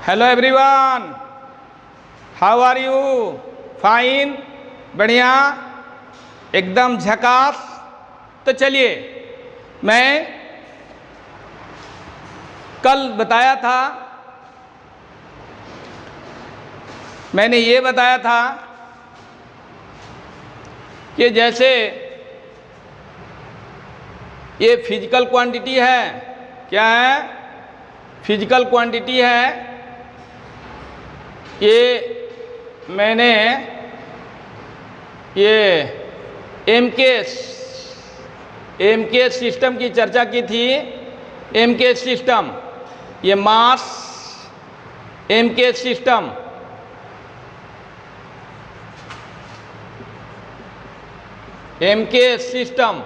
Hello everyone, how are you? Fine, बढ़िया, एकदम झकास। तो चलिए, मैं कल बताया था, मैंने ये बताया था कि जैसे ये फिजिकल क्वांटिटी है, क्या है? फिजिकल क्वांटिटी है। ये मैंने ये एमके सिस्टम की चर्चा की थी। एमके सिस्टम, ये मास एमके सिस्टम, एमके सिस्टम,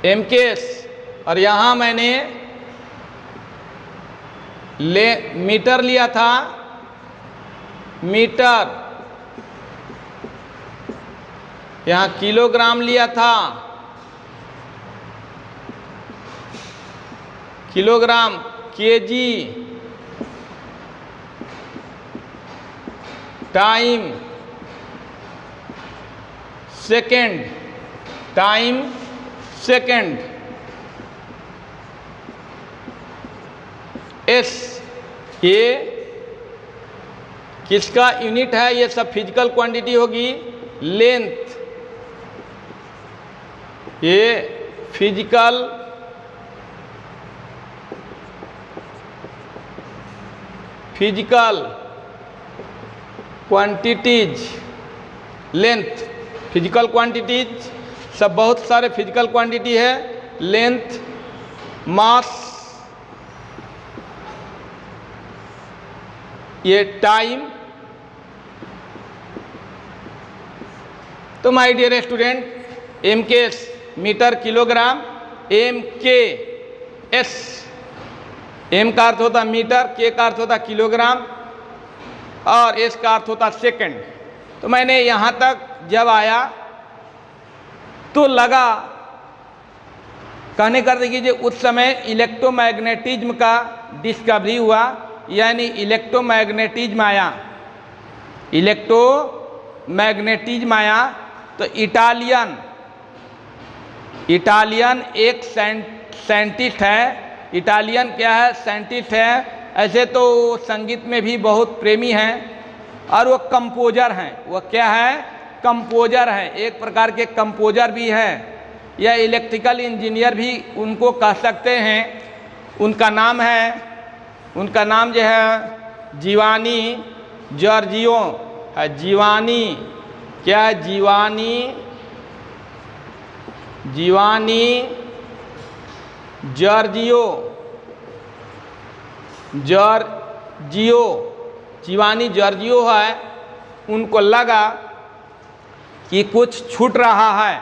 एमकेस। और यहाँ मैंने मीटर लिया था, मीटर, यहाँ किलोग्राम लिया था, kilogram, KG, time, second, time, second, S, ये किसका यूनिट है? ये सब फिजिकल क्वांटिटी होगी। लेंथ, ये physical quantities, length, physical quantities, सब बहुत सारे फिजिकल क्वांटिटी है। लेंथ, मास, ये टाइम। तो माय डियर स्टूडेंट, एम के मीटर, किलोग्राम, एम के एस, एम का अर्थ होता मीटर, के का अर्थ होता किलोग्राम और एस का अर्थ होता सेकंड। तो मैंने यहाँ तक जब आया तो लगा कहने कर देखिए, उस समय इलेक्ट्रोमैग्नेटिज्म का डिस्कवरी हुआ, यानी इलेक्ट्रोमैग्नेटिज्म आया, इलेक्ट्रोमैग्नेटिज्म आया। तो इटालियन एक साइंटिस्ट है। इटालियन क्या है? साइंटिस्ट है। ऐसे तो संगीत में भी बहुत प्रेमी हैं और वो कंपोजर हैं। वो क्या है? कंपोजर हैं, एक प्रकार के कंपोजर भी हैं, या इलेक्ट्रिकल इंजीनियर भी उनको कह सकते हैं। उनका नाम जो है जिवानी जॉर्जियो है। जीवानी क्या है? जीवानी जॉर्जियो, जीवानी जॉर्जियो है। उनको लगा कि कुछ छूट रहा है,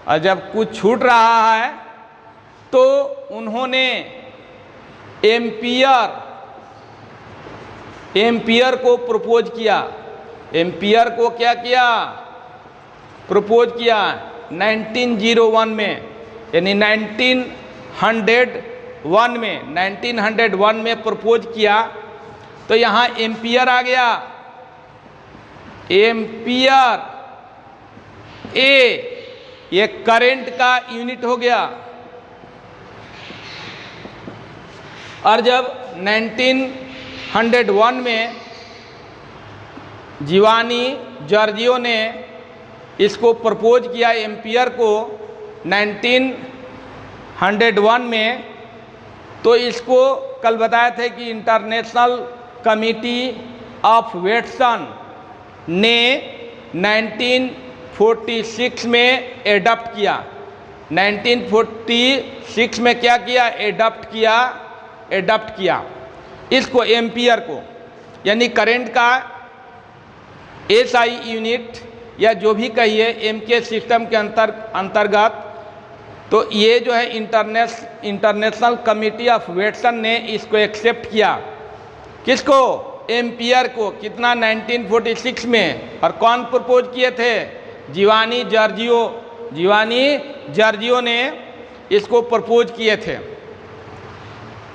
और जब कुछ छूट रहा है तो उन्होंने एम्पियर को प्रपोज किया। एम्पियर को क्या किया? प्रपोज किया 1901 में, यानी 1901 में प्रपोज किया। तो यहाँ एम्पियर आ गया। एम्पियर ये करंट का यूनिट हो गया। और जब 1901 में जीवानी जॉर्जियो ने इसको प्रपोज किया, एम्पियर को, 1901 में, तो इसको कल बताए थे कि इंटरनेशनल कमिटी ऑफ वेट्सन ने 1946 में एडॉप्ट किया। 1946 में क्या किया? एडॉप्ट किया इसको, एम्पियर को, यानी करंट का एसआई यूनिट, या जो भी कहिए एमके सिस्टम के अंतर्गत। तो ये जो है इंटरनेशनल कमिटी ऑफ वेट्सन ने इसको एक्सेप्ट किया। किसको? एम्पियर को। कितना? 1946 में। और कौन प्रपोज किए थे? जीवानी जॉर्जियो ने इसको प्रपोज किए थे।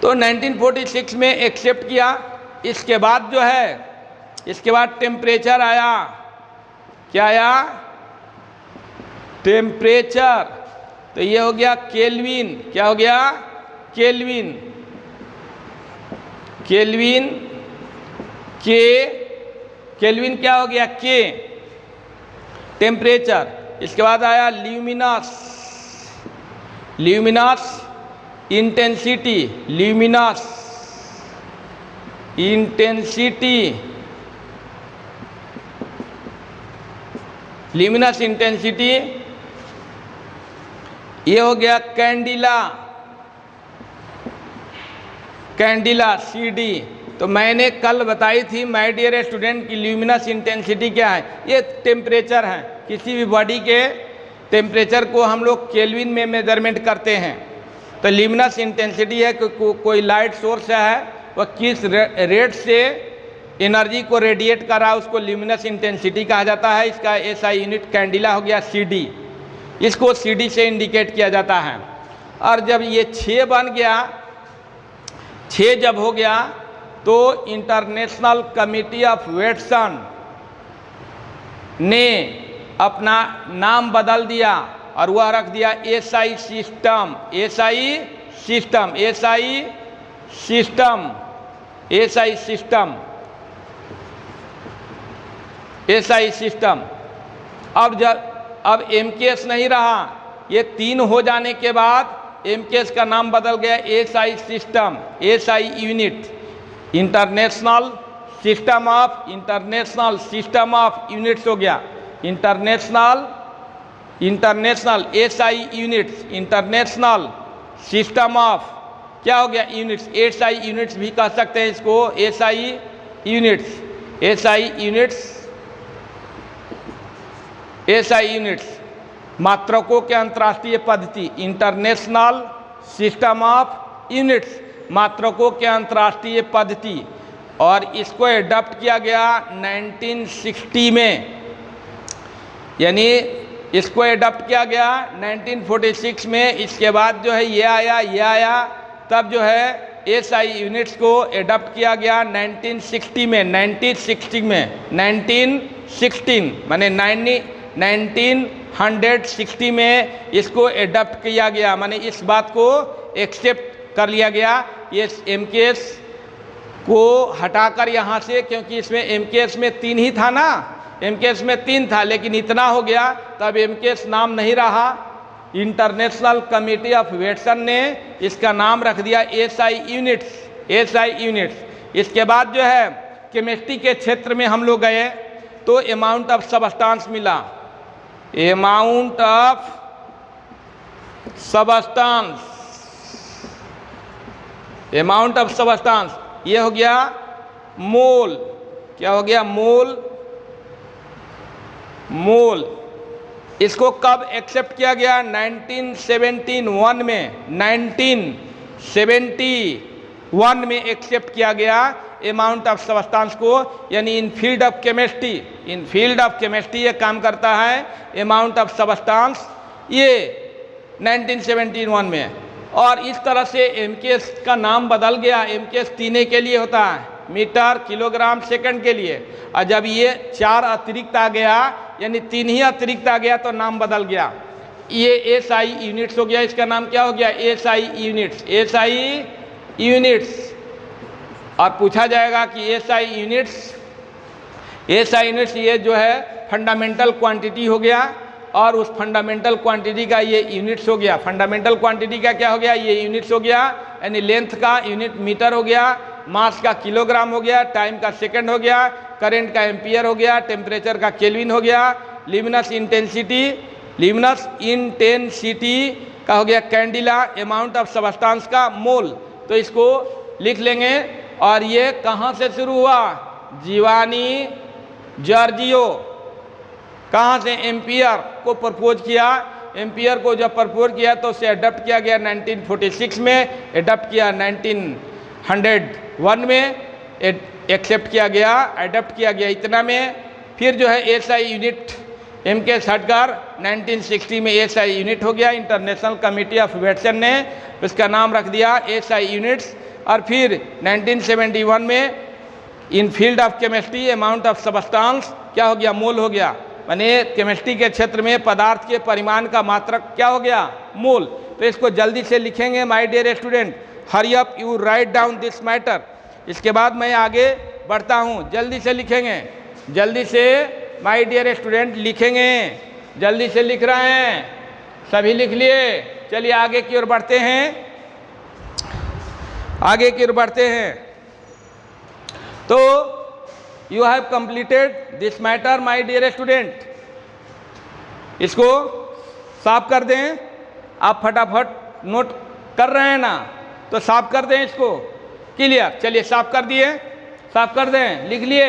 तो 1946 में एक्सेप्ट किया। इसके बाद जो है, इसके बाद टेम्परेचर आया, क्या आया? टेम्परेचर। तो ये हो गया केल्विन। क्या हो गया? केल्विन। केल्विन के, केल्विन क्या हो गया? के, टेम्परेचर। इसके बाद आया luminous, luminous intensity, luminous intensity, luminous intensity. ये हो गया कैंडिला, कैंडिला CD। तो मैंने कल बताई थी माय डियर स्टूडेंट की ल्यूमिनस इंटेंसिटी क्या है? ये टेम्परेचर है। किसी भी बॉडी के टेम्परेचर को हम लोग केल्विन में मेजरमेंट करते हैं। तो ल्यूमिनस इंटेंसिटी है कि कोई लाइट सोर्स है वह किस रेट से एनर्जी को रेडिएट कर रहा है, उसको ल्यूमिनस इंटेंसिटी कहा जाता है। इसका SI यूनिट कैंडिला हो गया CD। इसको CD से इंडिकेट किया जाता है। और जब ये 6 बन गया, 6 जब हो गया, तो इंटरनेशनल कमिटी ऑफ वेटसन ने अपना नाम बदल दिया और वह रख दिया SI system, SI system, SI system, SI system, SI system. अब MKS नहीं रहा। ये 3 हो जाने के बाद MKS का नाम बदल गया SI system, SI unit, international system of, international system of units हो गया। International SI units, international system of क्या हो गया? यूनिट्स। SI यूनिट्स भी कह सकते हैं इसको, SI units, SI units, SI units. मात्रकों के अंतर्राष्ट्रीय पद्धति, इंटरनेशनल सिस्टम ऑफ यूनिट्स, मात्रकों के अंतर्राष्ट्रीय पद्धति। और इसको एडॉप्ट किया गया 1960 में, यानी इसको एडॉप्ट किया गया 1946 में। इसके बाद जो है ये आया, तब जो है SI यूनिट्स को एडॉप्ट किया गया 1960 में, 1916 माने 1960 में इसको एडॉप्ट किया गया। माने इस बात को एक्सेप्ट कर लिया गया। ये MKS को हटाकर यहाँ से, क्योंकि इसमें MKS में 3 ही था ना, MKS में 3 था, लेकिन इतना हो गया तब MKS नाम नहीं रहा। इंटरनेशनल कमिटी ऑफ वेटसन ने इसका नाम रख दिया SI यूनिट्स, SI यूनिट्स। इसके बाद जो है केमिस्ट्री के क्षेत्र में हम लोग गए तो अमाउंट ऑफ सबस्टांस मिला, amount of substance, amount of substance. ये हो गया मोल। क्या हो गया? मोल, मोल। इसको कब एक्सेप्ट किया गया? 1971 में, 1971 में एक्सेप्ट किया गया अमाउंट ऑफ सबस्टांस को। यानी in field of chemistry, in field of chemistry ये काम करता है अमाउंट ऑफ सबस्टांस, ये 1971 में। और इस तरह से MKS का नाम बदल गया। MKS 3 के लिए होता है, मीटर, किलोग्राम, सेकंड के लिए। और जब ये 4 अतिरिक्त आ गया, यानी 3 ही अतिरिक्त आ गया, तो नाम बदल गया। ये SI यूनिट्स हो गया। इसका नाम क्या हो गया? SI units, SI units. और पूछा जाएगा कि SI यूनिट्स, SI यूनिट्स ये जो है फंडामेंटल क्वांटिटी हो गया, और उस फंडामेंटल क्वांटिटी का ये यूनिट्स हो गया। फंडामेंटल क्वांटिटी का क्या हो गया? ये यूनिट्स हो गया। यानी लेंथ का यूनिट मीटर हो गया, मास का किलोग्राम हो गया, टाइम का सेकंड हो गया, करंट का एम्पियर हो गया, टेम्परेचर का केल्विन हो गया, ल्यूमिनस इंटेंसिटी, ल्यूमिनस इंटेंसिटी का हो गया कैंडिला, अमाउंट ऑफ सबस्टांस का मोल। तो इसको लिख लेंगे। और ये कहाँ से शुरू हुआ? जीवानी जॉर्जियो। कहाँ से? एम्पियर को प्रपोज किया। एम्पियर को जब प्रपोज किया तो उसे अडॉप्ट किया गया 1946 में, अडॉप्ट किया 1901 में, एक्सेप्ट किया गया, अडॉप्ट किया गया इतना में। फिर जो है SI यूनिट MKS हटकर 1960 में SI यूनिट हो गया। इंटरनेशनल कमिटी ऑफ वेटसन ने उसका नाम रख दिया SI यूनिट्स। और फिर 1971 में in field of chemistry amount of substance क्या हो गया, मोल हो गया। माने केमिस्ट्री के क्षेत्र में पदार्थ के परिमाण का मात्रक क्या हो गया, मोल। तो इसको जल्दी से लिखेंगे my dear student, hurry up you write down this matter. इसके बाद मैं आगे बढ़ता हूँ, जल्दी से लिखेंगे, जल्दी से माय डियर स्टूडेंट लिखेंगे, जल्दी से लिख रहे हैं, सभी लिख लिए। चलिए आगे की ओर बढ़ते हैं, आगे की ओर बढ़ते हैं। तो you have completed this matter my dear student. इसको साफ कर दें, आप फटाफट नोट कर रहे हैं ना, तो साफ कर दें इसको। क्लियर, चलिए साफ कर दिए, साफ कर दें, लिख लिए।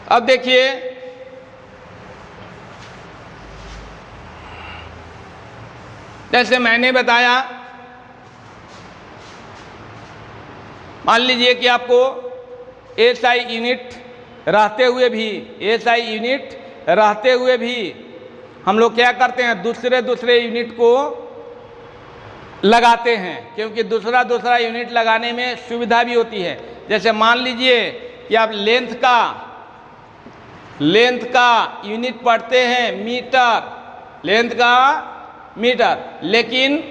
अब देखिए, जैसे मैंने बताया, मान लीजिए कि आपको एसआई यूनिट रहते हुए भी, एसआई यूनिट रहते हुए भी हम लोग क्या करते हैं, दूसरे यूनिट को लगाते हैं, क्योंकि दूसरा यूनिट लगाने में सुविधा भी होती है। जैसे मान लीजिए कि आप लेंथ का यूनिट पढ़ते हैं मीटर, लेंथ का मीटर, लेकिन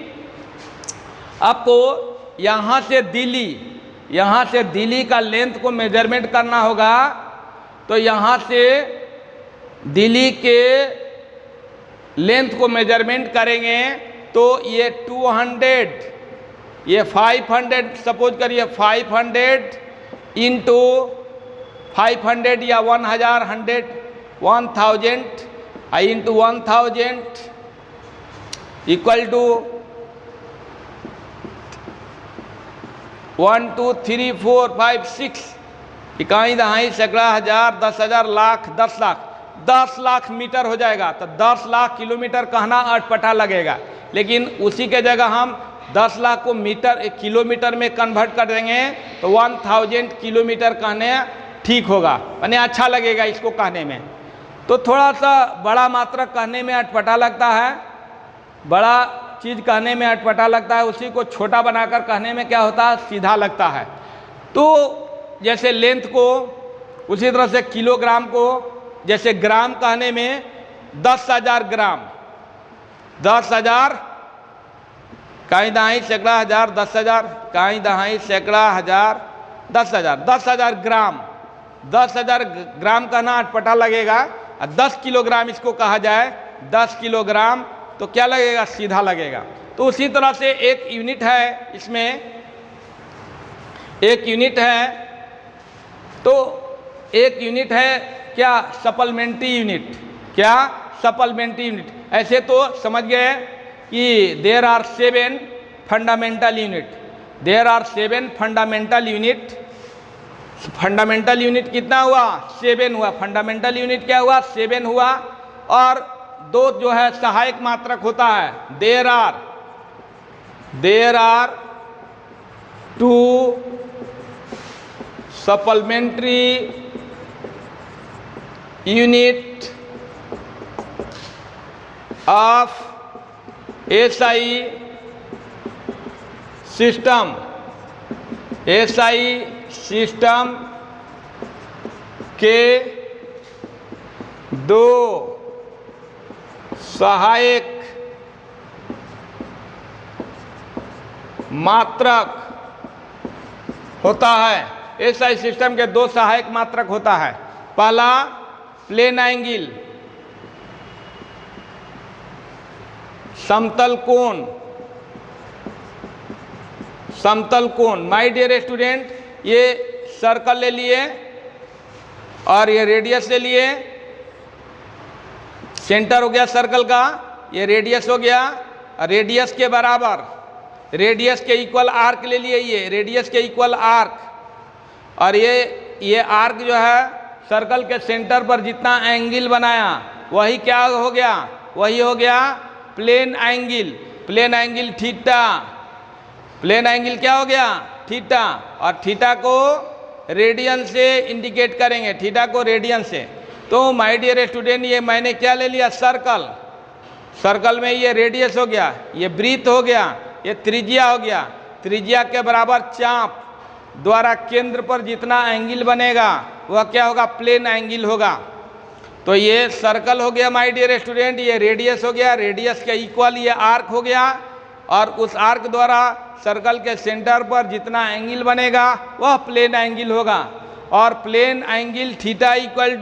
आपको यहाँ से दिल्ली का लेंथ को मेजरमेंट करना होगा। तो यहाँ से दिल्ली के लेंथ को मेजरमेंट करेंगे तो ये 200, ये 500, सपोज करिए 500 इंटू 500 या 1000 इंटू 1000 इक्वल टू 1 2 3 4 5 6 इकाई दहाई सैकड़ा हजार 10,000 लाख 10 लाख मीटर हो जाएगा। तो 10 लाख किलोमीटर कहना अटपटा लगेगा, लेकिन उसी के जगह हम 10 लाख को किलोमीटर में कन्वर्ट कर देंगे तो 1000 किलोमीटर कहने ठीक होगा, यानी अच्छा लगेगा इसको कहने में। तो थोड़ा सा बड़ा मात्रक कहने में अटपटा लगता है, बड़ा चीज़ कहने में अटपटा लगता है, उसी को छोटा बनाकर कहने में क्या होता है, सीधा लगता है। तो जैसे लेंथ को, उसी तरह से किलोग्राम को, जैसे ग्राम कहने में 10,000 ग्राम, 10,000 काई दहाई सैकड़ा हजार 10,000, काई दहाई सैकड़ा हजार 10,000 ग्राम, 10,000 ग्राम कहना अटपटा लगेगा। 10 किलोग्राम इसको कहा जाए, 10 किलोग्राम तो क्या लगेगा, सीधा लगेगा। तो उसी तरह से एक यूनिट है, इसमें एक यूनिट है, तो एक यूनिट है क्या, सप्लीमेंट्री यूनिट। क्या, सप्लीमेंट्री यूनिट। ऐसे तो समझ गए कि there are 7 fundamental unit, there are 7 fundamental unit. Fundamental unit कितना हुआ, 7 हुआ। फंडामेंटल यूनिट क्या हुआ, 7 हुआ। और 2 जो है सहायक मात्रक होता है, there are 2 supplementary unit of SI system, SI system के 2 सहायक मात्रक होता है। एसआई सिस्टम के 2 सहायक मात्रक होता है। पहला प्लेन एंगल, समतल कोण, समतल कोण। माय डियर स्टूडेंट, ये सर्कल ले लिए और ये रेडियस ले लिए, सेंटर हो गया सर्कल का, ये रेडियस हो गया, रेडियस के बराबर, रेडियस के इक्वल आर्क ले लिए, ये रेडियस के इक्वल आर्क। और ये आर्क जो है सर्कल के सेंटर पर जितना एंगल बनाया वही क्या हो गया, वही हो गया plane angle. Plane angle theta, plane angle क्या हो गया, थीटा। और थीटा को रेडियन से इंडिकेट करेंगे, थीटा को रेडियन से। तो माय डियर स्टूडेंट, ये मैंने क्या ले लिया, सर्कल। सर्कल में ये रेडियस हो गया, ये ब्रीथ हो गया, ये त्रिज्या हो गया। त्रिज्या के बराबर चाप द्वारा केंद्र पर जितना एंगल बनेगा वह क्या होगा? प्लेन एंगल होगा। तो ये सर्कल हो गया माय डियर स्टूडेंट, ये रेडियस हो गया, रेडियस के इक्वल ये आर्क हो गया, और उस आर्क द्वारा सर्कल के सेंटर पर जितना एंगल बनेगा वह प्लेन एंगल होगा। और plane angle theta equal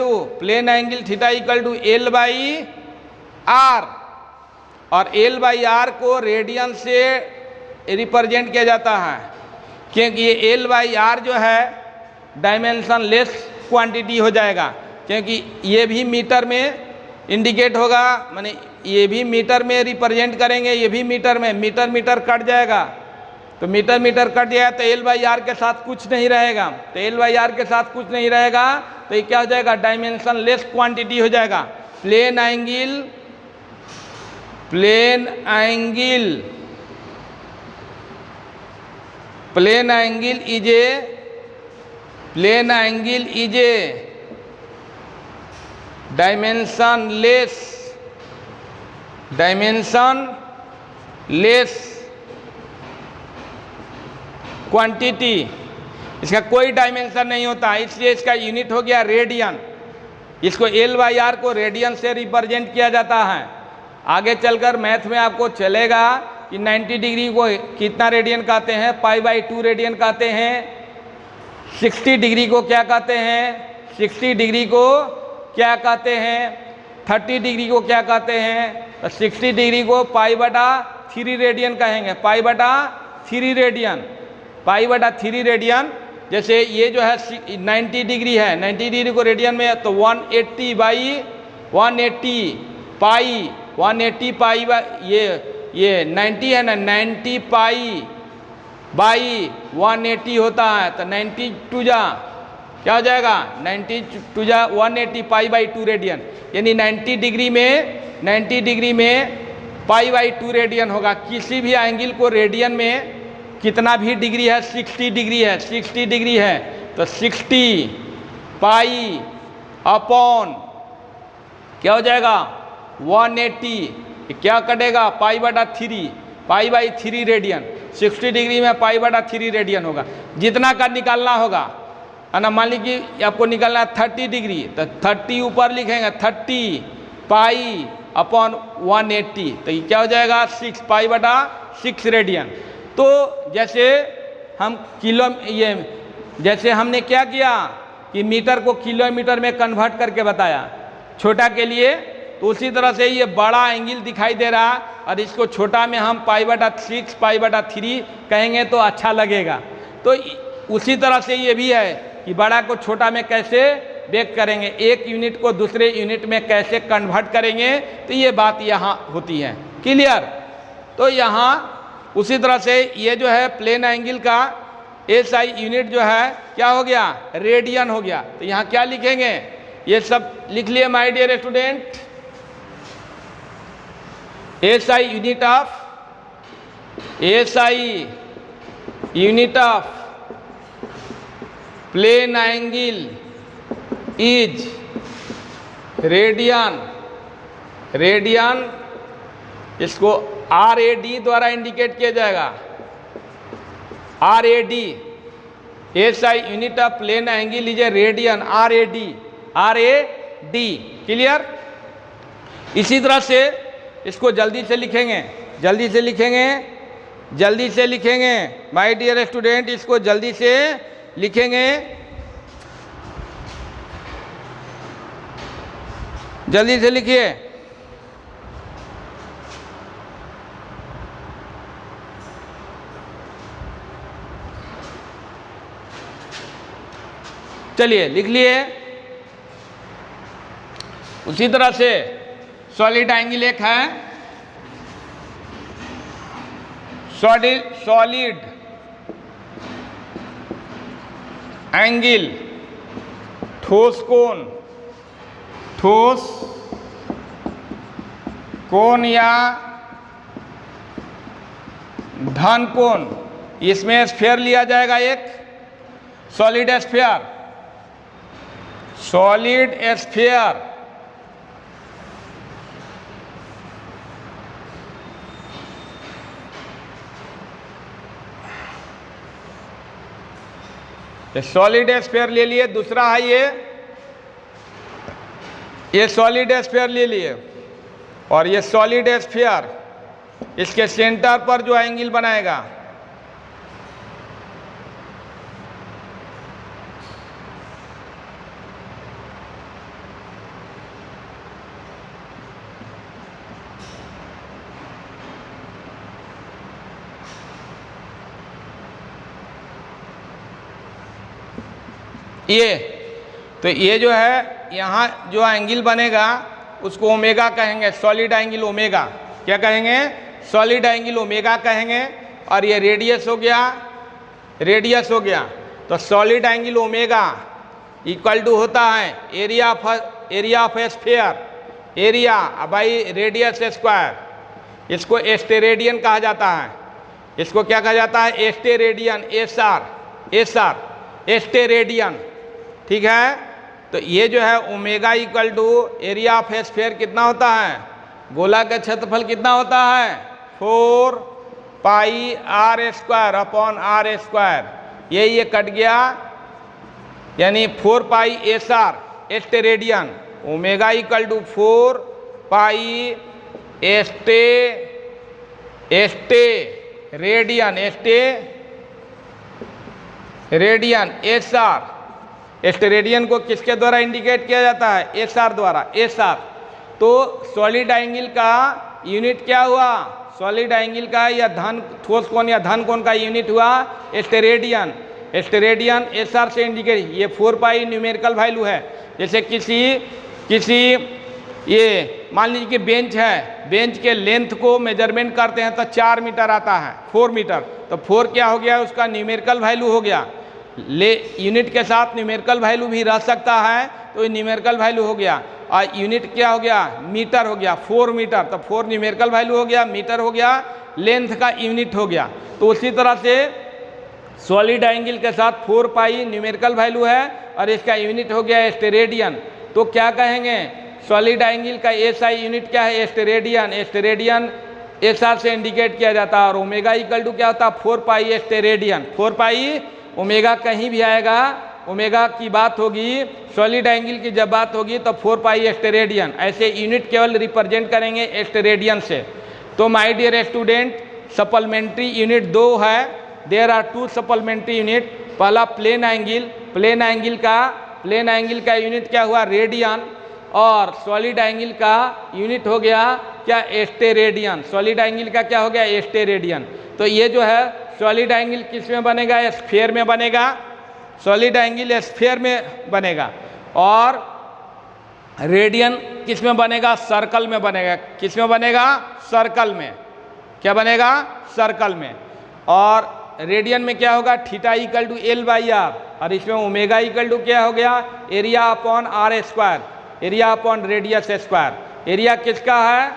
to L by R, और एल बाई आर को रेडियन से रिप्रेजेंट किया जाता है, क्योंकि ये एल बाई आर जो है डायमेंशन लेस क्वांटिटी हो जाएगा, क्योंकि ये भी मीटर में इंडिकेट होगा, माने ये भी मीटर में रिप्रेजेंट करेंगे, ये भी मीटर में, मीटर कट जाएगा। तो मीटर कट जाएगा तो एल बाई आर के साथ कुछ नहीं रहेगा, तो एल बाई आर के साथ कुछ नहीं रहेगा तो ये क्या हो जाएगा? डायमेंशन लेस क्वांटिटी हो जाएगा। Plane angle is a dimensionless quantity. इसका कोई डायमेंशन नहीं होता, इसलिए इसका यूनिट हो गया रेडियन। इसको एल बाई आर को रेडियन से रिप्रेजेंट किया जाता है। आगे चलकर मैथ में आपको चलेगा कि 90 डिग्री को कितना रेडियन कहते हैं? π/2 रेडियन कहते हैं। 60 डिग्री को क्या कहते हैं? 60 डिग्री को क्या कहते हैं? 30 डिग्री को क्या कहते हैं? तो 60 डिग्री को π/3 रेडियन कहेंगे, π/3 रेडियन। जैसे ये जो है 90 डिग्री है, 90 डिग्री को रेडियन में तो 180 पाई ये 90 है ना, 90 पाई बाई 180 होता है, तो 90 टू जा क्या हो जाएगा? 90 टू जा 180 π/2 रेडियन, यानी 90 डिग्री में π/2 रेडियन होगा। किसी भी एंगल को रेडियन में कितना भी डिग्री है, 60 डिग्री है तो 60 पाई अपॉन क्या हो जाएगा? 180, क्या कटेगा? π/3 रेडियन। 60 डिग्री में π/3 रेडियन होगा। जितना का निकालना होगा है ना, मान लीजिए आपको निकालना है 30 डिग्री, तो 30 ऊपर लिखेंगे, 30 पाई अपॉन 180, तो ये क्या हो जाएगा? 6 π/6 रेडियन। तो जैसे हमने क्या किया कि मीटर को किलोमीटर में कन्वर्ट करके बताया छोटा के लिए, तो उसी तरह से ये बड़ा एंगल दिखाई दे रहा और इसको छोटा में हम π/6 π/3 कहेंगे तो अच्छा लगेगा। तो उसी तरह से ये भी है कि बड़ा को छोटा में कैसे व्यक्त करेंगे, एक यूनिट को दूसरे यूनिट में कैसे कन्वर्ट करेंगे, तो ये बात यहाँ होती है। क्लियर? तो यहाँ उसी तरह से ये जो है प्लेन एंगल का SI यूनिट जो है क्या हो गया? रेडियन हो गया। तो यहाँ क्या लिखेंगे? ये सब लिख लिए my dear student. SI unit of plane angle is radian. इसको RAD द्वारा इंडिकेट किया जाएगा। RAD SI unit of plane angle is a radian, RAD। Clear? इसी तरह से इसको जल्दी से लिखेंगे माय डियर स्टूडेंट, इसको जल्दी से लिखेंगे, जल्दी से लिखिए। चलिए लिख लिए। उसी तरह से सॉलिड एंगल एक है, सॉलिड एंगल, ठोस कोण या धन कोण, इसमें स्फीयर लिया जाएगा एक सॉलिड स्फीयर ये सॉलिड स्फीयर ले लिए, दूसरा है ये सॉलिड स्फीयर ले लिए, और ये सॉलिड स्फीयर इसके सेंटर पर जो एंगल बनाएगा ये, तो ये जो है यहाँ जो एंगल बनेगा उसको ओमेगा कहेंगे, सॉलिड एंगल ओमेगा। क्या कहेंगे? सॉलिड एंगल ओमेगा कहेंगे। और ये रेडियस हो गया, रेडियस हो गया। तो solid angle omega equal to होता है area of sphere, area by radius square. इसको एस्टेरेडियन कहा जाता है। इसको क्या कहा जाता है? Steradian, SR steradian. ठीक है, तो ये जो है omega equal to area of sphere कितना होता है? गोला का क्षेत्रफल कितना होता है? 4 pi r square upon are square. ये कट गया, यानी 4 pi SR steradian, omega equal to 4 pi radian SR. Steradian को किसके द्वारा इंडिकेट किया जाता है? एसआर द्वारा, एसआर। तो सॉलिड एंगल का यूनिट क्या हुआ? सॉलिड एंगल का या धन ठोस कोण या धन कोण का यूनिट हुआ एस्टेरेडियन। एस्टेरेडियन एसआर से इंडिकेट, ये 4 पाई न्यूमेरिकल वैल्यू है। जैसे किसी ये मान लीजिए कि बेंच है, बेंच के लेंथ को मेजरमेंट करते हैं तो 4 मीटर आता है, 4 मीटर। तो 4 क्या हो गया? उसका न्यूमेरिकल वैल्यू हो गया। यूनिट के साथ न्यूमेरिकल वैल्यू भी रह सकता है, तो ये न्यूमेरिकल वैल्यू हो गया। और यूनिट क्या हो गया? मीटर हो गया, 4 मीटर। तो 4 न्यूमेरिकल वैल्यू हो गया, मीटर हो गया, लेंथ का यूनिट हो गया। तो उसी तरह से सॉलिड एंगल के साथ 4 पाई न्यूमेरिकल वैल्यू है और इसका यूनिट हो गया एस्टेरेडियन। तो क्या कहेंगे? सॉलिड एंगल का एसआई यूनिट क्या है? एस्टेरेडियन। एस्टेरेडियन एसआर से इंडिकेट किया जाता है। और ओमेगा इक्वल टू क्या होता है? 4 पाई एस्टेरेडियन। 4 पाई ओमेगा कहीं भी आएगा, ओमेगा की बात होगी, सॉलिड एंगल की जब बात होगी तो 4 पाई एस्टेरेडियन। ऐसे यूनिट केवल रिप्रेजेंट करेंगे एस्टेरेडियन से। तो my dear student, supplementary unit 2 है। There are 2 supplementary unit. पहला प्लेन एंगल, प्लेन एंगल का यूनिट क्या हुआ? रेडियन। और सॉलिड एंगल का यूनिट हो गया क्या? एस्टेरेडियन। सॉलिड एंगल का क्या हो गया? एस्टेरेडियन। तो ये जो है सॉलिड एंगल किस में बनेगा? स्फीयर में बनेगा। सॉलिड एंगल स्फीयर में बनेगा। और रेडियन किस में बनेगा? सर्कल में बनेगा। किस में बनेगा? सर्कल में। क्या बनेगा? सर्कल में। और रेडियन में क्या होगा? Theta equal to L by R. और इसमें ओमेगा इक्वल टू क्या हो गया? Area upon are square, area upon radius square. Area किसका है?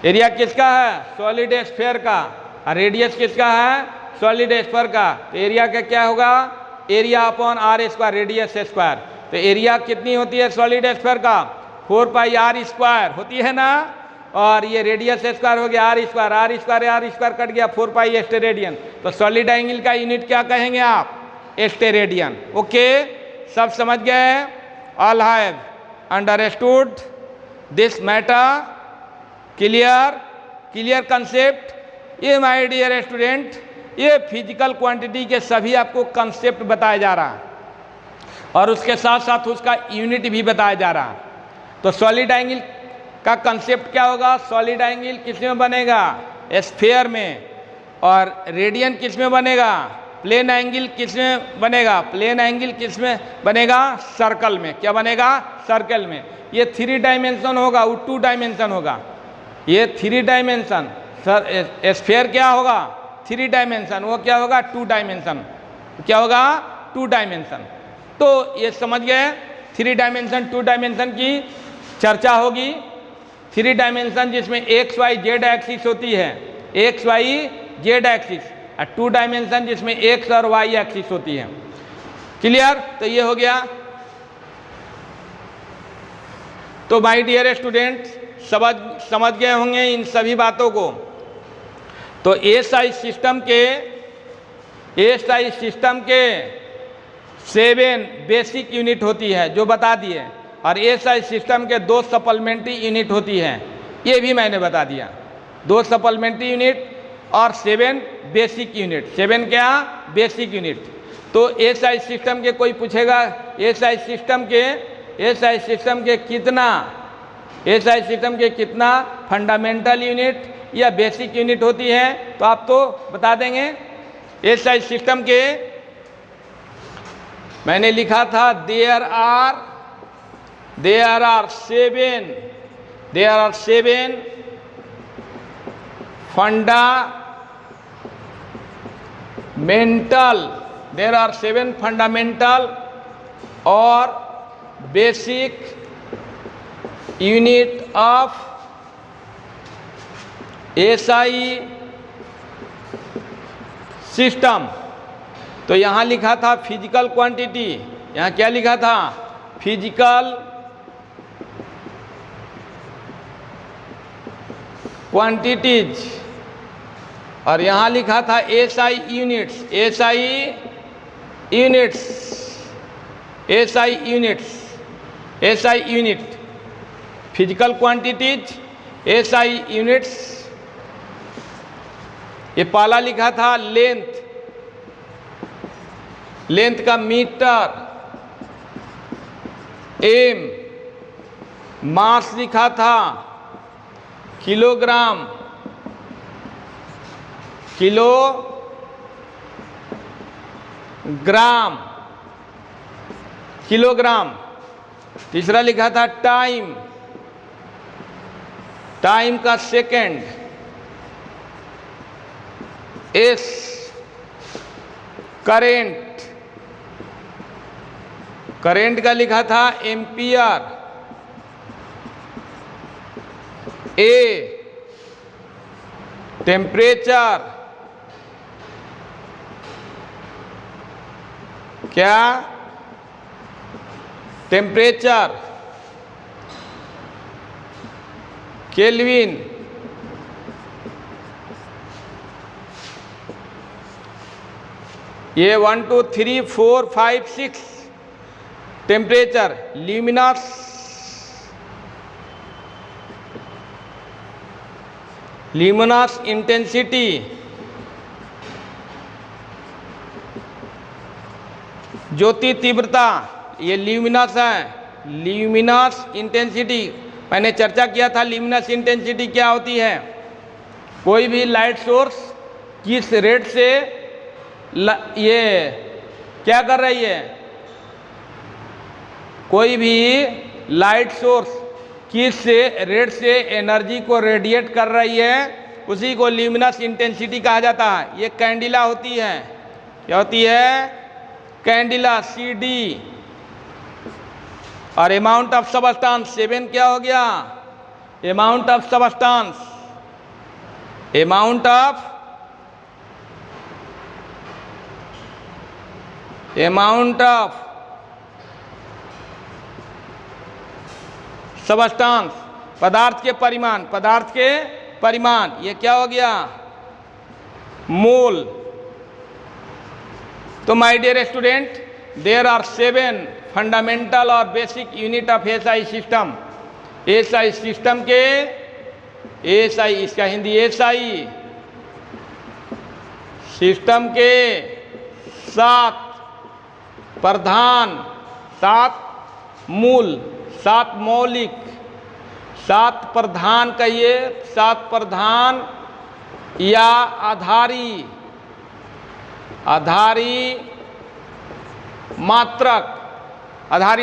एरिया किसका है? सॉलिड स्फीयर का। और रेडियस किसका है? सॉलिड स्फीयर का। तो एरिया का क्या होगा? Area upon are square, radius square. तो एरिया कितनी होती है सॉलिड स्फीयर का? 4 पाई आर स्क्वायर होती है ना। और ये रेडियस स्क्वायर हो गया आर स्क्वायर कट गया, 4 पाई एस्टेरेडियन। तो सॉलिड एंगल का यूनिट क्या कहेंगे आप? एस्टेरेडियन। ओके, सब समझ गए? All have understood this matter? Clear concept? ये माय डियर स्टूडेंट, ये फिजिकल क्वांटिटी के सभी आपको कंसेप्ट बताया जा रहा है और उसके साथ साथ उसका यूनिट भी बताया जा रहा है। तो सॉलिड एंगल का कंसेप्ट क्या होगा? सॉलिड एंगल किस में बनेगा? स्फीयर में। और रेडियन किस में बनेगा? प्लेन एंगल किस में बनेगा? प्लेन एंगल किस में बनेगा? सर्कल में। क्या बनेगा? सर्कल में। ये 3 डायमेंशन होगा, वो 2 डायमेंशन होगा। ये 3 डायमेंशन। सर स्फीयर क्या होगा? 3 डायमेंशन। वो क्या होगा? 2 डायमेंशन। क्या होगा? 2 डायमेंशन। तो ये समझ गए? 3 डायमेंशन 2 डायमेंशन की चर्चा होगी। 3 डायमेंशन जिसमें एक्स वाई जेड एक्सिस होती है, एक्स वाई जेड एक्सिस। और 2 डायमेंशन जिसमें एक्स और वाई एक्सिस होती है। क्लियर? तो ये हो गया। तो माय डियर स्टूडेंट, समझ गए होंगे इन सभी बातों को। तो एएसआई सिस्टम के 7 बेसिक यूनिट होती है जो बता दिए, और एएसआई सिस्टम के 2 सप्लीमेंट्री यूनिट होती हैं, ये भी मैंने बता दिया। 2 सप्लीमेंट्री यूनिट और 7 बेसिक यूनिट। 7 क्या? Basic unit. तो एएसआई सिस्टम के कोई पूछेगा एएसआई सिस्टम के कितना फंडामेंटल यूनिट या बेसिक यूनिट होती है, तो आप तो बता देंगे। एएसआई सिस्टम के मैंने लिखा था देयर आर 7 फंडामेंटल और basic unit of SI system. तो यहाँ लिखा था फिजिकल क्वांटिटी, यहाँ क्या लिखा था? फिजिकल क्वांटिटीज, और यहाँ लिखा था ASI unit, physical quantities, ASI units. ये पहला लिखा था लेंथ का मीटर, एम, मास लिखा था किलोग्राम, किलोग्राम। तीसरा लिखा था टाइम का सेकंड, एस, करेंट का लिखा था एम्पियर, ए, टेम्परेचर, क्या? टेम्परेचर, केल्विन, ये 1 2 3 4 5 6 टेम्परेचर। ल्यूमिनस इंटेंसिटी, ज्योति तीव्रता, ये ल्यूमिनस है। ल्यूमिनस इंटेंसिटी मैंने चर्चा किया था। ल्यूमिनस इंटेंसिटी क्या होती है? कोई भी लाइट सोर्स किस रेट से ये क्या कर रही है? कोई भी लाइट सोर्स किस रेट से एनर्जी को रेडिएट कर रही है, उसी को ल्यूमिनस इंटेंसिटी कहा जाता है। ये कैंडिला होती है। क्या होती है? कैंडिला, CD। और अमाउंट ऑफ सबस्टांस 7 क्या हो गया? अमाउंट ऑफ सबस्टांस, सबस्टांस, पदार्थ के परिमाण, ये क्या हो गया? मोल। तो my dear student, there are 7 fundamental और basic unit of SI system. SI system के इसका हिंदी एएसआई सिस्टम के 7 प्रधान, 7 मूल, 7 मौलिक, 7 प्रधान कहिए, 7 प्रधान या आधारी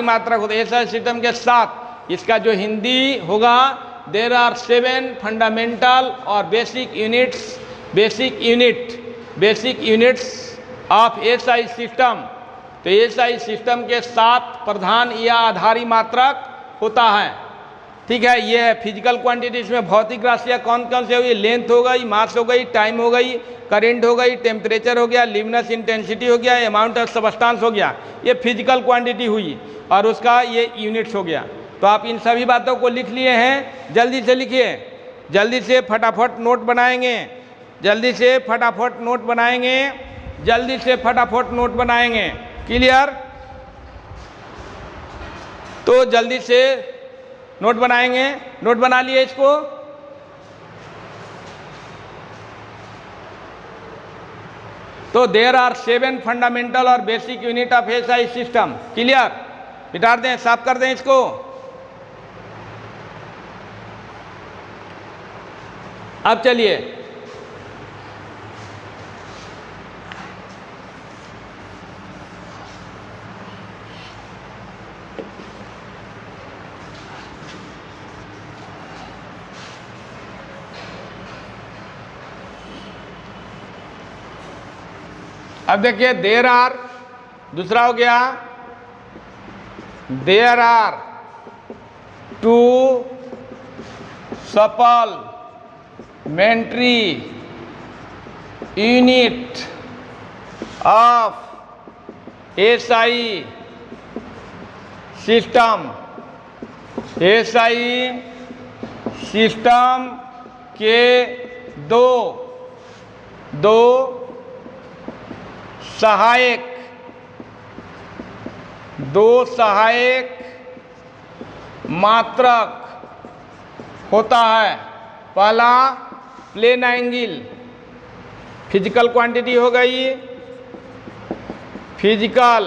मात्रक होते हैं एएसआई सिस्टम के 7। इसका जो हिंदी होगा, देयर आर 7 फंडामेंटल और basic units of SI system. तो एएसआई सिस्टम के 7 प्रधान या आधारी मात्रक होता है। ठीक है, ये है फिजिकल क्वांटिटी। इसमें भौतिक राशियाँ कौन कौन से हुई? लेंथ हो गई, मास हो गई, टाइम हो गई, करंट हो गई, टेम्परेचर हो गया, ल्यूमिनस इंटेंसिटी हो गया, अमाउंट ऑफ सबस्टांस हो गया। ये फिजिकल क्वांटिटी हुई और उसका ये यूनिट्स हो गया। तो आप इन सभी बातों को लिख लिए हैं। जल्दी से लिखिए, जल्दी से फटाफट नोट बनाएंगे, क्लियर? तो जल्दी से नोट बनाएंगे। नोट बना लिए इसको। तो देयर आर 7 फंडामेंटल और basic unit of SI system. Clear? मिटा दें, साफ कर दें इसको। अब चलिए अब देखिए, देयर आर, दूसरा हो गया there are 2 supplementary unit of SI system. SI system के दो सहायक मात्रक होता है। पहला प्लेन एंगल, फिजिकल क्वांटिटी हो गई, फिजिकल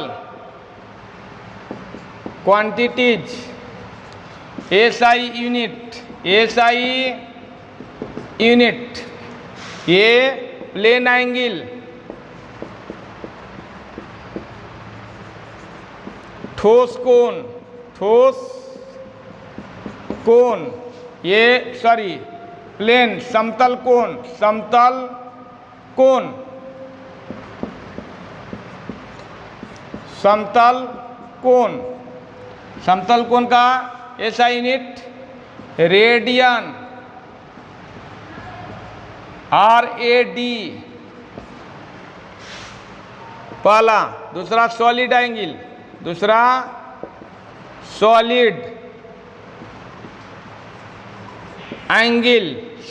क्वांटिटीज, एसआई यूनिट, ये प्लेन एंगल, ठोस कोण, ये सॉरी प्लेन समतल कोण, समतल कोण का एसआई यूनिट रेडियन, RAD पहला। दूसरा सॉलिड एंगल,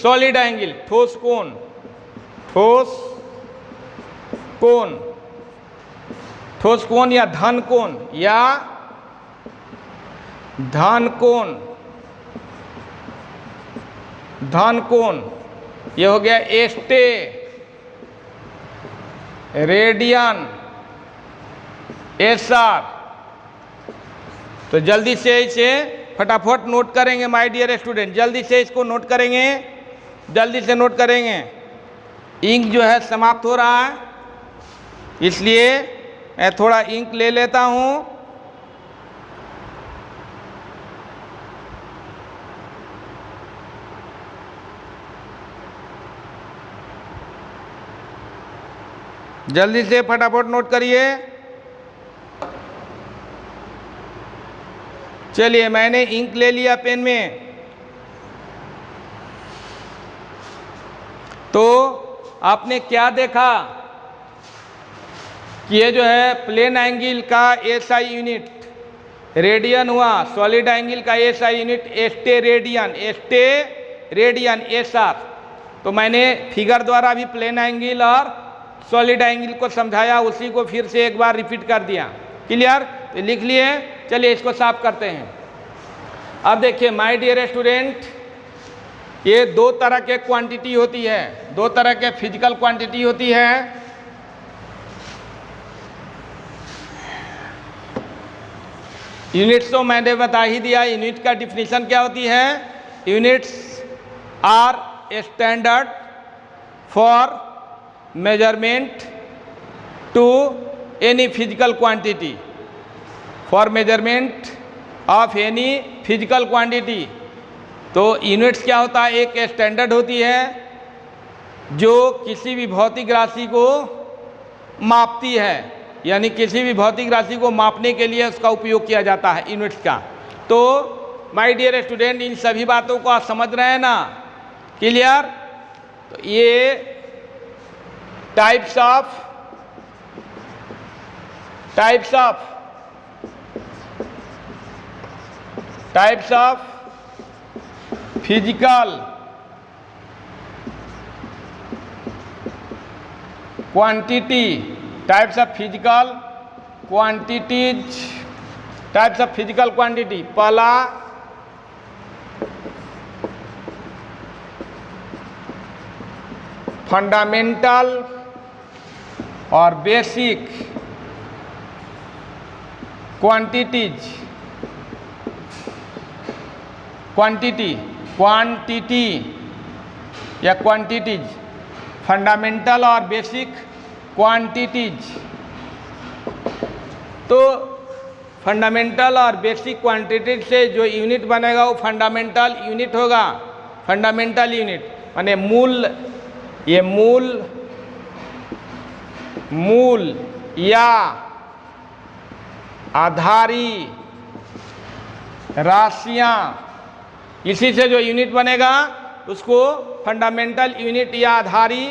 सॉलिड एंगल, ठोस कोण या धन कोण, ये हो गया एस्टे, रेडियन, SR। तो जल्दी से इसे फटाफट नोट करेंगे माय डियर स्टूडेंट, जल्दी से इसको नोट करेंगे, जल्दी से नोट करेंगे। इंक जो है समाप्त हो रहा है, इसलिए मैं थोड़ा इंक ले लेता हूँ। जल्दी से फटाफट नोट करिए। चलिए, मैंने इंक ले लिया पेन में। तो आपने क्या देखा कि ये जो है प्लेन एंगल का एसआई यूनिट रेडियन हुआ, सॉलिड एंगल का एसआई यूनिट एस्टे रेडियन SR। तो मैंने फिगर द्वारा भी प्लेन एंगल और सॉलिड एंगल को समझाया, उसी को फिर से एक बार रिपीट कर दिया। क्लियर? तो लिख लिए। चलिए इसको साफ करते हैं। अब देखिए माय डियर स्टूडेंट, ये दो तरह के क्वांटिटी होती है, दो तरह के फिजिकल क्वांटिटी होती है। यूनिट्स तो मैंने बता ही दिया। यूनिट का डिफिनीशन क्या होती है? Units are standard for measurement to any physical quantity, for measurement of any physical quantity. तो यूनिट्स क्या होता है? एक स्टैंडर्ड होती है जो किसी भी भौतिक राशि को मापती है, यानी किसी भी भौतिक राशि को मापने के लिए उसका उपयोग किया जाता है यूनिट्स का। तो माय डियर स्टूडेंट, इन सभी बातों को आप समझ रहे हैं ना? क्लियर? तो ये types of physical quantity, types of physical quantities types of physical quantity. पहला फंडामेंटल और बेसिक क्वांटिटीज, क्वांटिटी या क्वांटिटीज, फंडामेंटल और बेसिक क्वांटिटीज। तो फंडामेंटल और बेसिक क्वांटिटीज से जो यूनिट बनेगा वो फंडामेंटल यूनिट होगा। फंडामेंटल यूनिट माने मूल, ये मूल या आधारी राशियां, इसी से जो यूनिट बनेगा उसको फंडामेंटल यूनिट या आधारी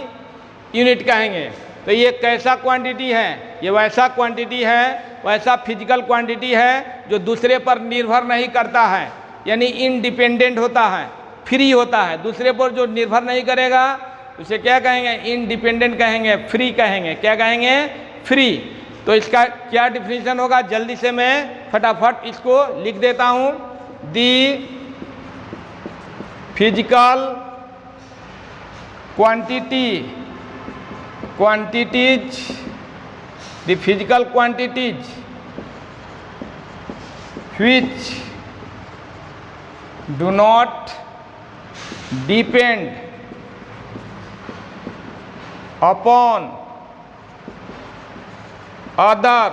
यूनिट कहेंगे। तो ये कैसा क्वांटिटी है? ये वैसा क्वांटिटी है, वैसा फिजिकल क्वांटिटी है जो दूसरे पर निर्भर नहीं करता है, यानी इंडिपेंडेंट होता है, फ्री होता है। दूसरे पर जो निर्भर नहीं करेगा उसे क्या कहेंगे? इंडिपेंडेंट कहेंगे, फ्री कहेंगे। क्या कहेंगे? फ्री। तो इसका क्या डिफिनीशन होगा? जल्दी से मैं फटाफट इसको लिख देता हूँ। दी physical quantities, the physical quantities which do not depend upon other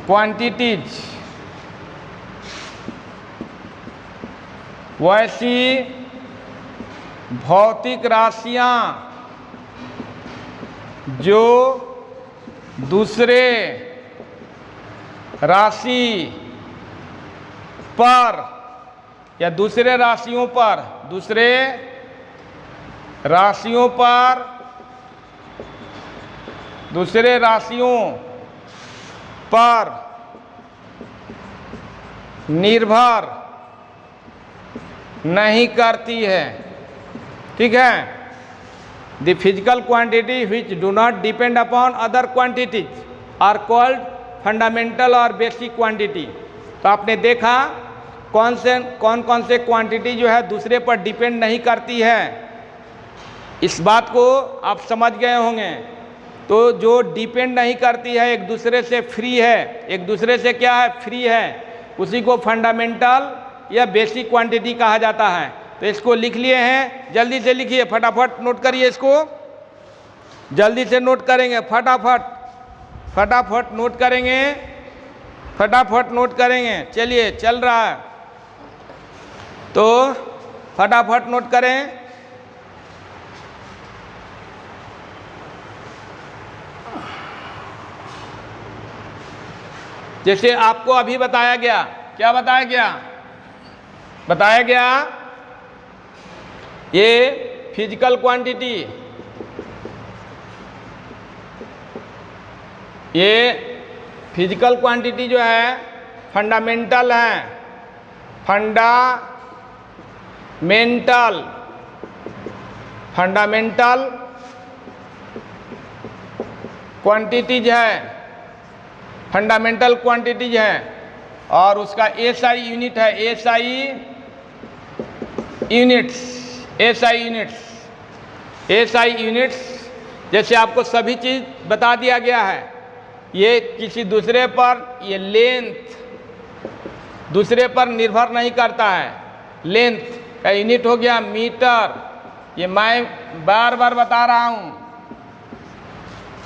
quantities, वैसी भौतिक राशियां जो दूसरे राशि पर या दूसरे राशियों पर निर्भर नहीं करती है। ठीक है? The physical quantity which do not depend upon other quantities are called fundamental और बेसिक क्वांटिटी। तो आपने देखा कौन कौन से क्वांटिटी जो है दूसरे पर डिपेंड नहीं करती है, इस बात को आप समझ गए होंगे। तो जो डिपेंड नहीं करती है, एक दूसरे से फ्री है, एक दूसरे से क्या है? फ्री है, उसी को फंडामेंटल या बेसिक क्वांटिटी कहा जाता है। तो इसको लिख लिए हैं, जल्दी से लिखिए, फटाफट नोट करिए, इसको जल्दी से नोट करेंगे, फटाफट नोट करेंगे, फटाफट नोट करेंगे। चलिए, चल रहा है तो फटाफट नोट करें। जैसे आपको अभी बताया गया, क्या बताया गया? बताया गया ये फिजिकल क्वांटिटी, ये फिजिकल क्वांटिटी जो है फंडामेंटल है, फंडामेंटल क्वांटिटीज है, फंडामेंटल क्वांटिटीज है। और उसका एसआई यूनिट है, एसआई यूनिट्स। जैसे आपको सभी चीज़ बता दिया गया है। ये किसी दूसरे पर, ये लेंथ दूसरे पर निर्भर नहीं करता है। लेंथ का यूनिट हो गया मीटर, ये मैं बार बार बता रहा हूँ।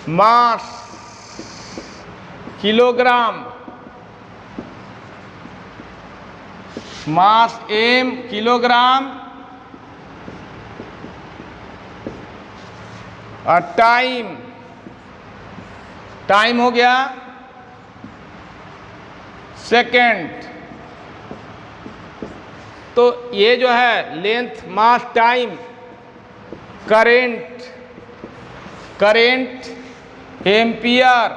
Mass kilogram, mass M kilogram, और टाइम हो गया सेकंड। तो ये जो है length, mass, time, current, ampere,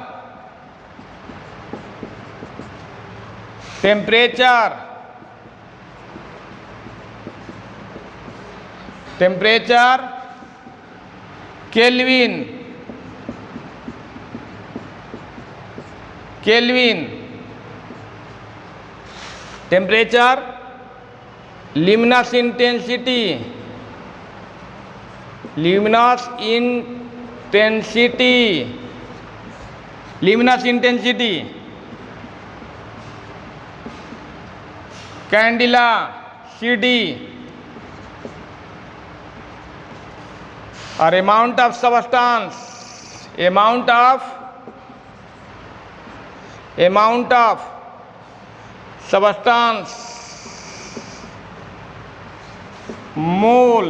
temperature, kelvin, temperature, luminous intensity, luminous intensity, luminous intensity, candela CD, और amount of substance, amount of substance, mole.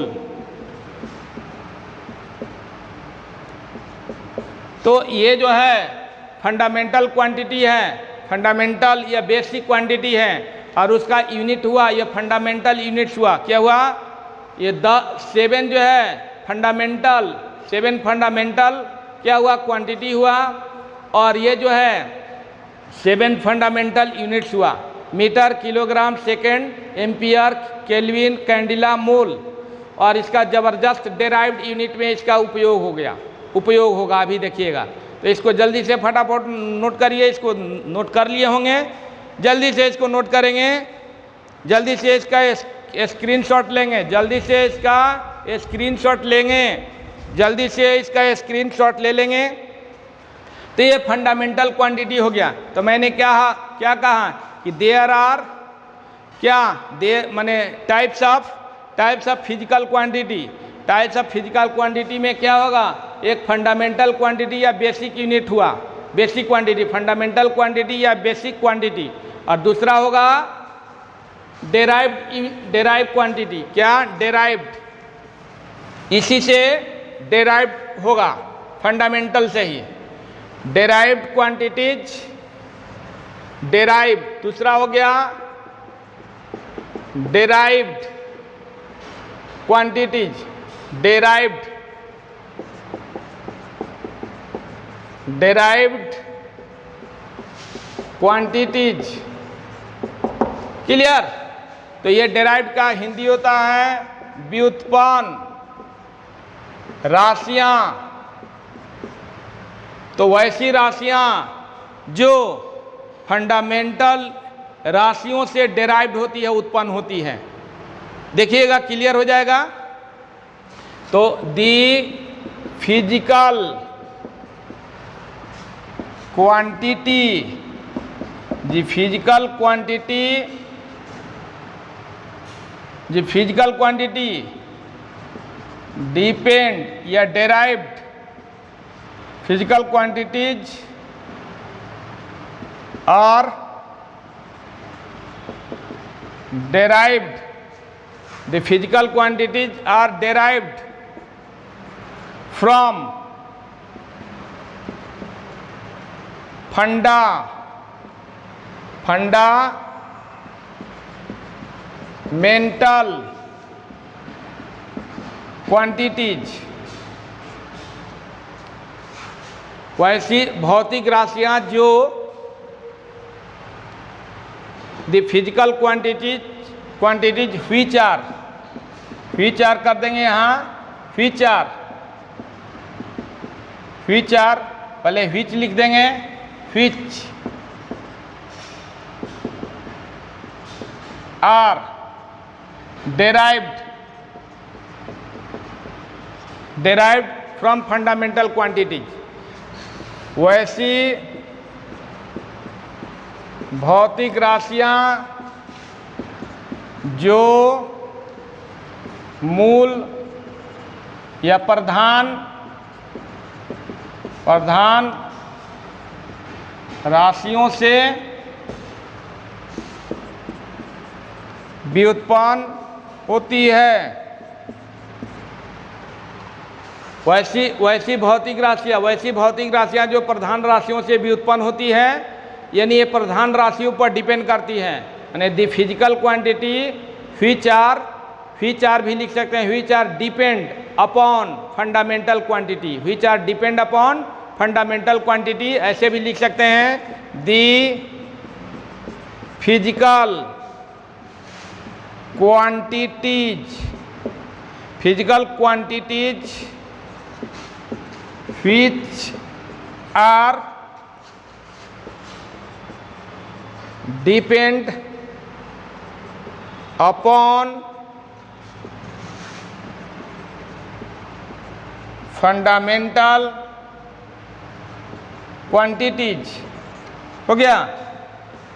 तो ये जो है फंडामेंटल क्वांटिटी है, फंडामेंटल या बेसिक क्वांटिटी है, और उसका यूनिट हुआ, ये फंडामेंटल यूनिट्स हुआ। क्या हुआ? ये 7 जो है फंडामेंटल, 7 फंडामेंटल क्या हुआ? क्वांटिटी हुआ। और ये जो है 7 फंडामेंटल यूनिट्स हुआ, metre, kilogram, second, ampere, kelvin, candela, mole. और इसका ज़बरदस्त डेराइव्ड यूनिट में इसका उपयोग हो गया, उपयोग होगा, अभी देखिएगा। तो इसको जल्दी से फटाफट नोट करिए, इसको नोट कर लिए होंगे, जल्दी से इसको नोट करेंगे, जल्दी से इसका स्क्रीनशॉट लेंगे, जल्दी से इसका स्क्रीनशॉट लेंगे, जल्दी से इसका स्क्रीनशॉट ले लेंगे। तो ये फंडामेंटल क्वांटिटी हो गया। तो मैंने क्या कहा कि देयर आर क्या माने types of physical quantity. Types of physical quantity में क्या होगा? एक फंडामेंटल क्वांटिटी या बेसिक यूनिट हुआ, बेसिक क्वांटिटी, फंडामेंटल क्वांटिटी या बेसिक क्वांटिटी, और दूसरा होगा डेराइव्ड क्वांटिटी। क्या? डेराइव्ड, इसी से डेराइव्ड होगा, फंडामेंटल से ही डेराइव्ड क्वांटिटीज, डेराइव्ड। दूसरा हो गया derived quantities, derived quantities. Clear? तो ये डेराइव्ड का हिंदी होता है व्युत्पन्न राशियां। तो वैसी राशियां जो फंडामेंटल राशियों से डेराइव्ड होती है, उत्पन्न होती है। देखिएगा, क्लियर हो जाएगा। तो दी फिजिकल क्वांटिटी, डिपेंड या डेराइव्ड फिजिकल क्वांटिटीज और derived, the physical quantities are derived from fundamental quantities। वैसी भौतिक राशियां जो the physical quantities which are कर देंगे यहाँ, व्हिच आर पहले व्हिच लिख देंगे, which are derived from fundamental quantities। वैसी भौतिक राशियां जो मूल या प्रधान राशियों से व्युत्पन्न होती है। वैसी भौतिक राशियां जो प्रधान राशियों से व्युत्पन्न होती है, यानी ये प्रधान राशियों पर डिपेंड करती है। यानी the physical quantity which are भी लिख सकते हैं, which are depend upon fundamental quantity, which are depend upon fundamental quantity, ऐसे भी लिख सकते हैं। The physical quantities which are depend upon fundamental quantities. हो गया।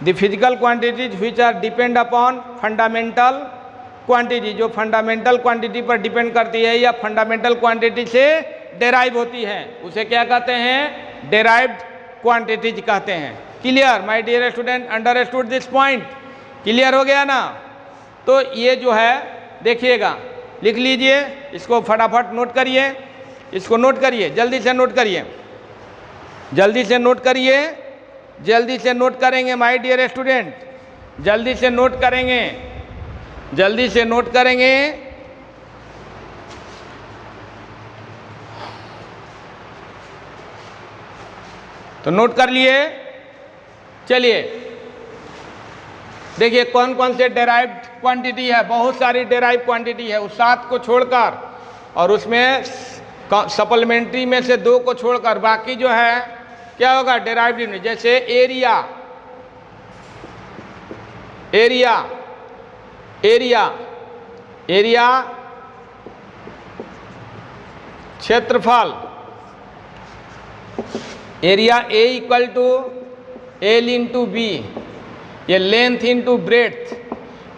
The physical quantities which are depend upon fundamental quantity, जो फंडामेंटल क्वांटिटी पर depend करती है या फंडामेंटल क्वांटिटी से डेराइव होती है, उसे क्या कहते हैं? डेराइव्ड क्वांटिटीज कहते हैं। Clear my dear student, understood this point? Clear हो गया ना? तो ये जो है देखिएगा, लिख लीजिए, इसको फटाफट नोट करिए, इसको नोट करिए, जल्दी से नोट करिए, जल्दी से नोट करिए, जल्दी से नोट करेंगे माय डियर स्टूडेंट, जल्दी से नोट करेंगे, जल्दी से नोट करेंगे। तो नोट कर लिए। चलिए देखिए कौन कौन से डेराइव्ड क्वांटिटी है। बहुत सारी डेराइव क्वांटिटी है, उस 7 को छोड़कर और उसमें सप्लीमेंट्री में से 2 को छोड़कर बाकी जो है क्या होगा? Derived unit. जैसे एरिया, एरिया, एरिया, एरिया क्षेत्रफल, area A equal to L into B, ये length into breadth,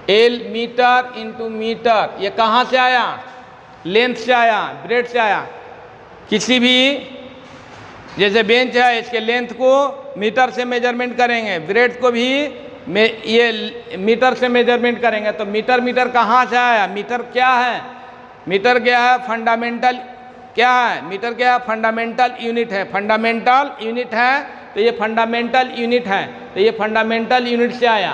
L metre into metre. ये कहाँ से आया? लेंथ से आया, ब्रेड से आया। किसी भी जैसे बेंच है, इसके लेंथ को मीटर से मेजरमेंट करेंगे, ब्रेड को भी ये मीटर से मेजरमेंट करेंगे। तो मीटर, मीटर कहाँ से आया? मीटर क्या है? मीटर क्या है? फंडामेंटल क्या है? मीटर क्या है? फंडामेंटल यूनिट है। फंडामेंटल यूनिट है तो ये फंडामेंटल यूनिट है, तो ये फंडामेंटल यूनिट से आया।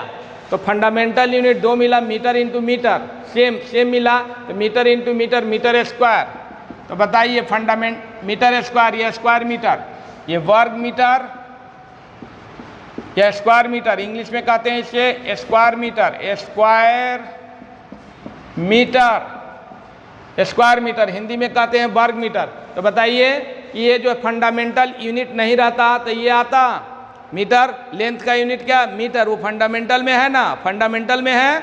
तो फंडामेंटल यूनिट 2 मिला, मीटर इंटू मीटर, सेम मिला, तो metre into metre, metre square. तो बताइए मीटर स्क्वायर, ये स्क्वायर मीटर, ये वर्ग मीटर, यह स्क्वायर मीटर, इंग्लिश में कहते हैं इसे square metre, square metre, square metre, Hindi में कहते हैं वर्ग मीटर। तो बताइए कि ये जो फंडामेंटल यूनिट नहीं रहता तो ये आता मीटर। लेंथ का यूनिट क्या? मीटर। वो फंडामेंटल में है ना, फंडामेंटल में है,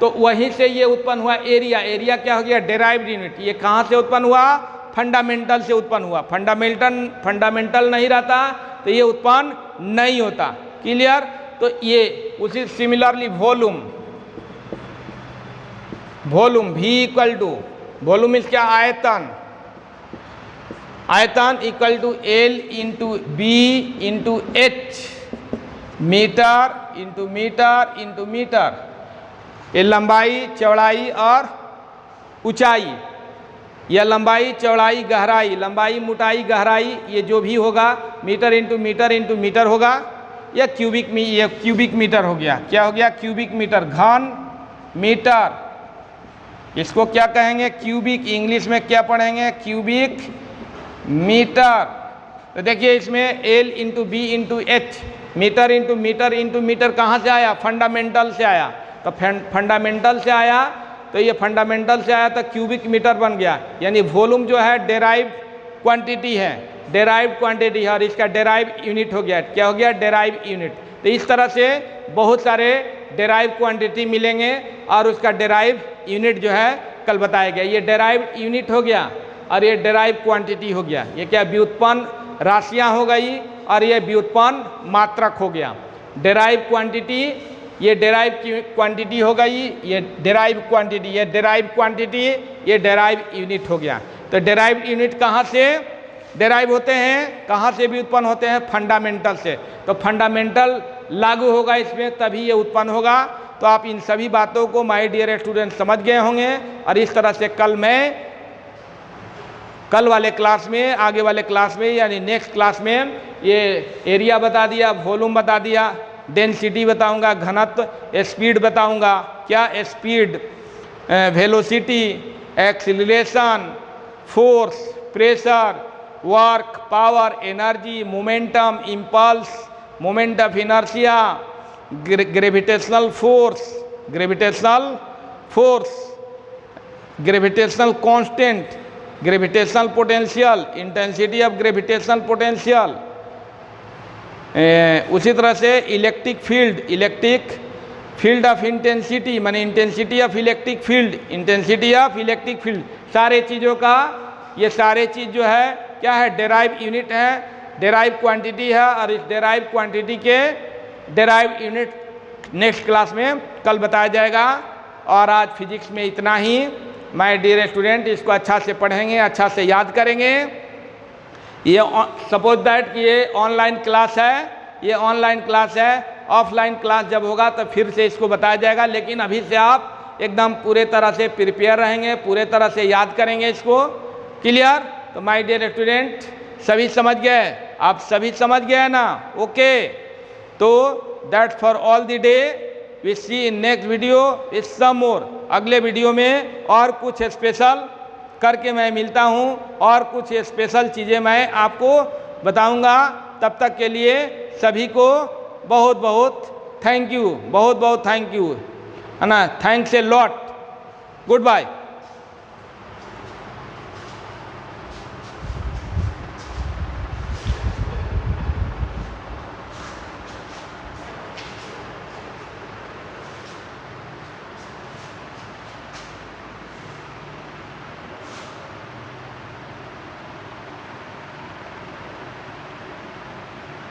तो वहीं से ये उत्पन्न हुआ एरिया। एरिया क्या हो गया? Derived unit. ये कहाँ से उत्पन्न हुआ? फंडामेंटल से उत्पन्न हुआ। फंडामेंटल नहीं रहता तो ये उत्पन्न नहीं होता। क्लियर? तो ये उसी similarly volume, volume V equal to, volume is क्या? आयतन, आयतन equal to L into B into H, metre into metre into metre. ये लंबाई, चौड़ाई और ऊंचाई, या लंबाई, चौड़ाई, गहराई, लंबाई, मोटाई, गहराई, ये जो भी होगा metre into metre into metre होगा, या क्यूबिक मीटर हो गया। क्या हो गया? क्यूबिक मीटर, घन मीटर। इसको क्या कहेंगे? क्यूबिक। इंग्लिश में क्या पढ़ेंगे? Cubic metre. तो देखिए इसमें L into B into H, metre into metre into metre कहाँ से आया? फंडामेंटल से आया। तो फंडामेंटल से आया, तो ये फंडामेंटल से आया तो क्यूबिक मीटर बन गया। यानी वॉल्यूम जो है डेराइव क्वांटिटी है, डेराइव क्वांटिटी है, और इसका डेराइव यूनिट हो गया। क्या हो गया? Derive unit. तो इस तरह से बहुत सारे डेराइव क्वांटिटी मिलेंगे और उसका डेराइव यूनिट जो है कल बताया गया। ये डेराइव यूनिट हो गया और ये डेराइव क्वांटिटी हो गया। ये क्या? व्युत्पन्न राशियाँ हो गई और ये व्युत्पन्न मात्रक हो गया। डेराइव क्वांटिटी, ये डेराइव क्वांटिटी हो गई, ये डेराइव क्वांटिटी, ये डेराइव क्वांटिटी, ये डेराइव यूनिट हो गया। तो डेराइव यूनिट कहाँ से डेराइव होते हैं? कहाँ से भी उत्पन्न होते हैं? फंडामेंटल से। तो फंडामेंटल लागू होगा इसमें, तभी ये उत्पन्न होगा। तो आप इन सभी बातों को माय डियर स्टूडेंट समझ गए होंगे। और इस तरह से कल वाले क्लास में, आगे वाले क्लास में, यानी नेक्स्ट क्लास में ये एरिया बता दिया, वॉल्यूम बता दिया, डेंसिटी बताऊंगा, घनत्व, स्पीड बताऊंगा, क्या speed, velocity, acceleration, force, pressure, work, power, energy, momentum, impulse, moment of inertia, gravitational force, gravitational force, gravitational constant, gravitational potential, intensity of gravitational potential. उसी तरह से इलेक्ट्रिक फील्ड ऑफ इंटेंसिटी माने intensity of electric field, intensity of electric field, सारे चीज़ों का ये सारे चीज़ जो है क्या है, डेराइव यूनिट है, डेराइव क्वांटिटी है, और इस डेराइव क्वांटिटी के डेराइव यूनिट नेक्स्ट क्लास में कल बताया जाएगा। और आज फिजिक्स में इतना ही। माय डियर स्टूडेंट, इसको अच्छा से पढ़ेंगे, अच्छा से याद करेंगे। ये सपोज दैट कि ये ऑनलाइन क्लास है, ये ऑनलाइन क्लास है, ऑफलाइन क्लास जब होगा तो फिर से इसको बताया जाएगा, लेकिन अभी से आप एकदम पूरे तरह से प्रिपेयर रहेंगे, पूरे तरह से याद करेंगे इसको। क्लियर? तो माय डियर स्टूडेंट, सभी समझ गए? आप सभी समझ गए ना? ओके, तो that's for all the day. We see in next video with some more. अगले वीडियो में और कुछ स्पेशल करके मैं मिलता हूँ, और कुछ स्पेशल चीज़ें मैं आपको बताऊँगा। तब तक के लिए सभी को बहुत बहुत थैंक यू, बहुत बहुत थैंक यू, है ना। Thanks a lot. Good bye.